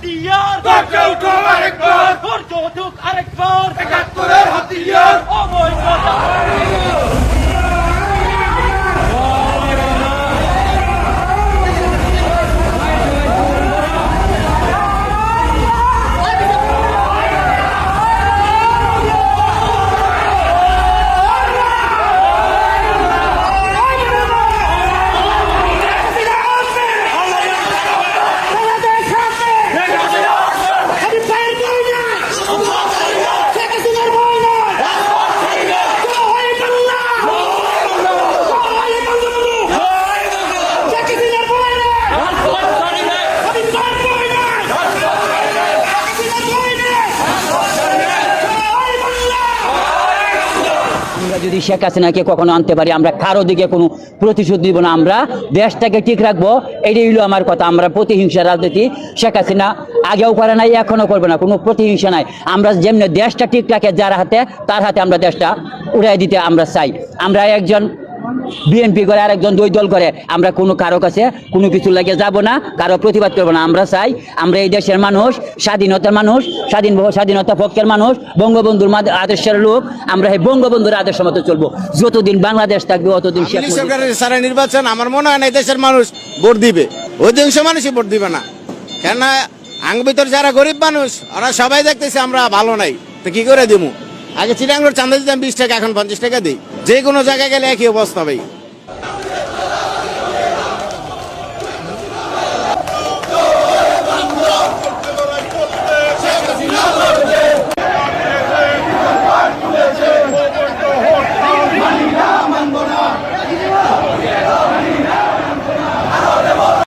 হাতিয়ার গর্জে উঠো আরেকবার, গর্জে উঠুক আরেকবার, একাত্তরের হাতিয়ার অবৈধ আমরা যদি শেখ হাসিনাকে কখনো আনতে পারি, আমরা কারো দিকে কোনো প্রতিশোধ দিব না, আমরা দেশটাকে ঠিক রাখবো, এটাই হলো আমার কথা। আমরা প্রতিহিংসা রাজনীতি শেখ হাসিনা আগেও করে নাই, এখনো করবে না, কোনো প্রতিহিংসা নাই। আমরা যেমনি দেশটা ঠিক রাখে যার হাতে, তার হাতে আমরা দেশটা উড়াই দিতে আমরা চাই। আমরা একজন বিএনপি করে আরেকজন দুই দল করে, আমরা কোনো কারো কাছে কোনো কিছু লাগে যাব না, কারো প্রতিবাদ করবো না। আমরা চাই আমরা এই দেশের মানুষ, স্বাধীনতার মানুষ, স্বাধীনতা পক্ষের মানুষ, বঙ্গবন্ধুর আদর্শের লোক, আমরা এই বঙ্গবন্ধুর আদর্শ মতো চলবো। যতদিন বাংলাদেশ থাকবে ততদিন সারা নির্বাচন আমার মনে হয় না দেশের মানুষ ভোট দিবে, অধিকাংশ মানুষই ভোট দিবে না। কেননা আঙ্গ ভিতর যারা গরিব মানুষ ওরা সবাই দেখতেছে আমরা ভালো নাই, তো কি করে দিব? আগে চিটাঙ্গের চান্দা দিতাম 20 টাকা, এখন 50 টাকা দিই। যে কোনো জায়গায় গেলে একই অবস্থা ভাই।